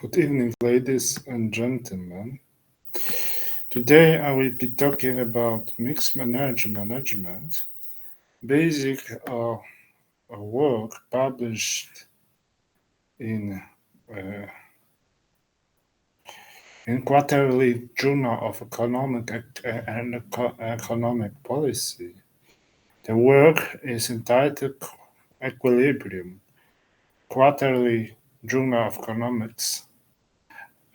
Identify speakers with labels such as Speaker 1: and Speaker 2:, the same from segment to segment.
Speaker 1: Good evening, ladies and gentlemen. Today I will be talking about mixed energy management, basic work published in Quarterly Journal of Economic and Economic Policy. The work is entitled Equilibrium, Quarterly Journal of Economics,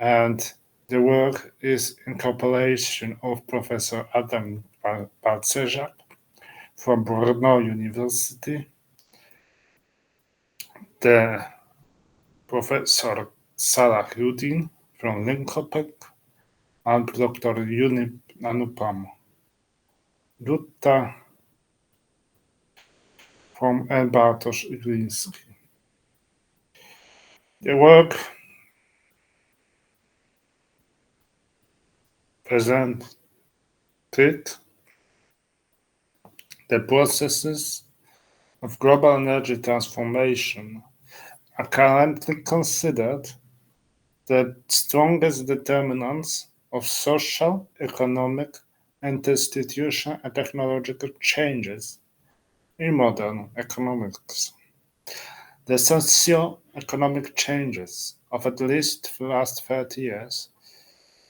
Speaker 1: and the work is in compilation of Professor Adam Balcejak from Brno University, the Professor Salahuddin from Linköping, and Dr. Anupam Dutta from Bartosz Gliński. The work presented the processes of global energy transformation are currently considered the strongest determinants of social, economic, and institutional and technological changes in modern economics. The socio-economic changes of at least the last 30 years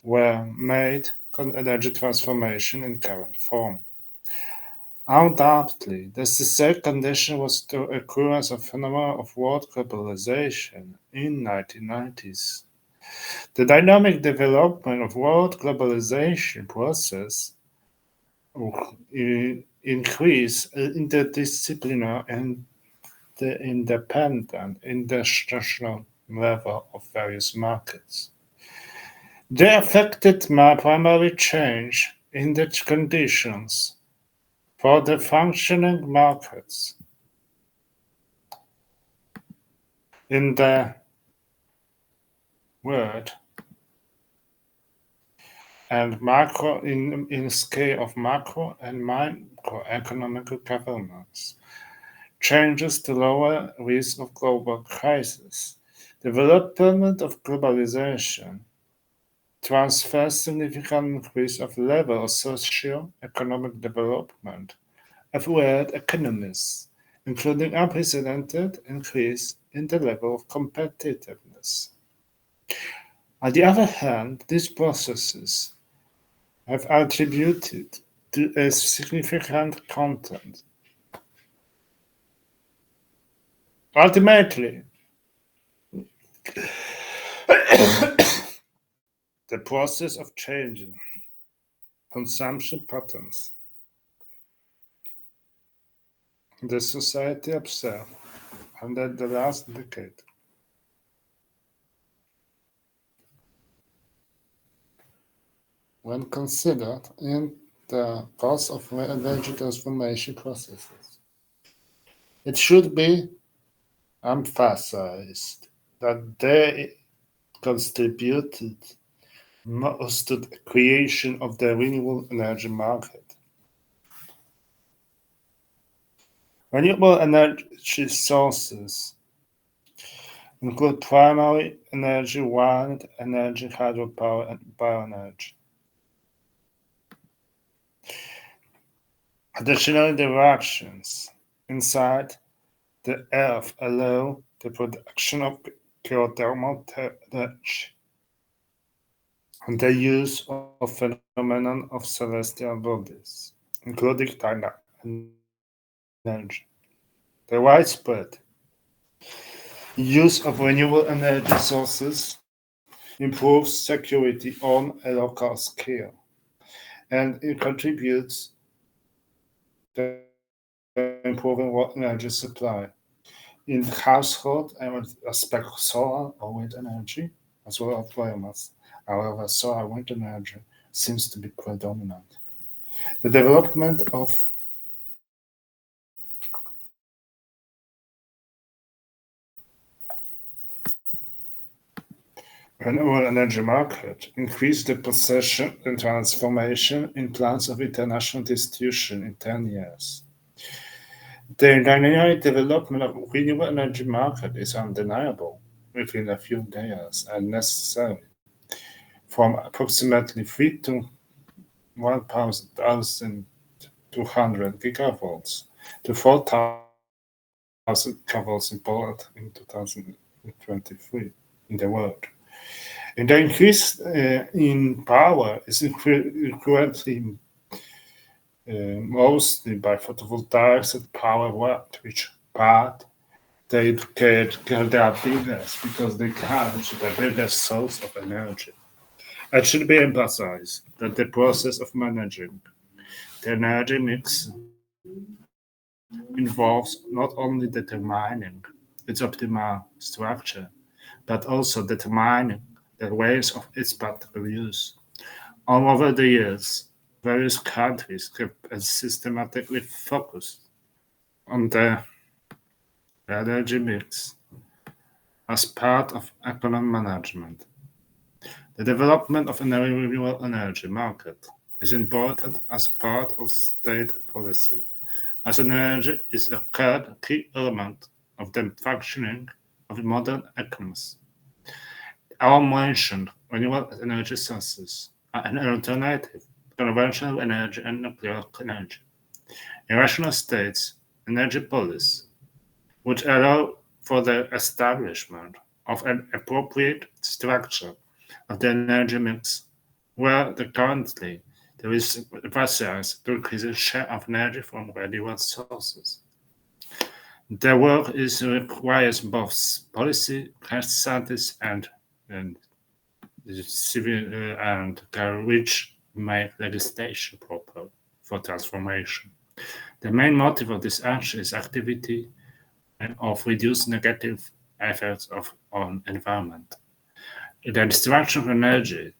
Speaker 1: were made energy transformation in current form. Undoubtedly, the necessary condition was the occurrence of phenomena of world globalization in 1990s. The dynamic development of world globalization process increase interdisciplinary and the independent international level of various markets. They affected my primary change in the conditions for the functioning markets in the world and macro in scale of macro and microeconomic governance, changes to lower risk of global crisis, development of globalization, transfers significant increase of level of socio-economic development of world economies, including unprecedented increase in the level of competitiveness. On the other hand, these processes have attributed to a significant content. Ultimately, the process of changing consumption patterns the society observed under the last decade when considered in the course of energy transformation processes. It should be emphasized that they contributed most to the creation of the renewable energy market. Renewable energy sources include primary energy, wind energy, hydropower, and bioenergy. Additionally, the reactions inside the Earth allow the production of geothermal energy and the use of phenomenon of celestial bodies, including tidal energy. The widespread use of renewable energy sources improves security on a local scale, and it contributes to improving energy supply in household and aspect of solar or wind energy, as well as biomass. However, solar wind energy seems to be predominant. The development of renewable energy market increased the possession and transformation in plans of international distribution in 10 years. The dynamic development of renewable energy market is undeniable. within a few days and necessary, from approximately 3 to 1,200 gigavolts to 4,000 gigavolts in Poland in 2023 in the world. And the increase in power is currently mostly by photovoltaics and power watt, which part they get their biggest because they capture the biggest source of energy. It should be emphasized that the process of managing the energy mix involves not only determining its optimal structure, but also determining the ways of its practical use. All over the years, various countries have systematically focused on the energy mix as part of economic management. The development of a renewable energy market is important as part of state policy, as energy is a key element of the functioning of modern economies. Our mentioned renewable energy sources are an alternative to conventional energy and nuclear energy. A rational state's energy policy would allow for the establishment of an appropriate structure of the energy mix, where currently there is emphasis to increase the share of energy from renewable sources. The work requires both policy scientists and civil and which make legislation proper for transformation. The main motive of this action is activity and of reduce negative effects on environment. The destruction of energy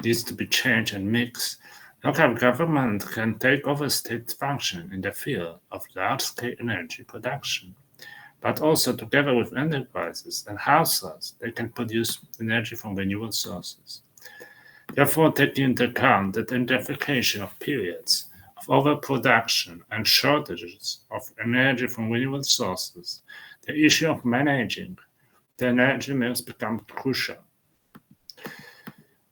Speaker 1: needs to be changed and mixed. Local government can take over state function in the field of large-scale energy production, but also together with enterprises and households, they can produce energy from renewable sources. Therefore, taking into account the identification of periods of overproduction and shortages of energy from renewable sources, the issue of managing the energy mix becomes crucial.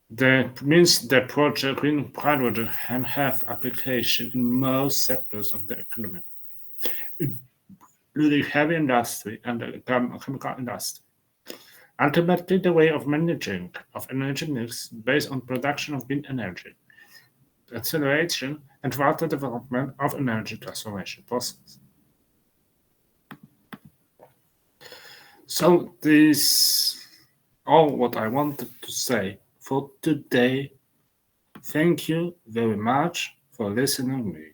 Speaker 1: That means the project green hydrogen can have application in most sectors of the economy, including heavy industry and the chemical industry. Ultimately, the way of managing of energy mix based on production of green energy, acceleration and further development of energy transformation process. So this all what I wanted to say for today. Thank you very much for listening to me.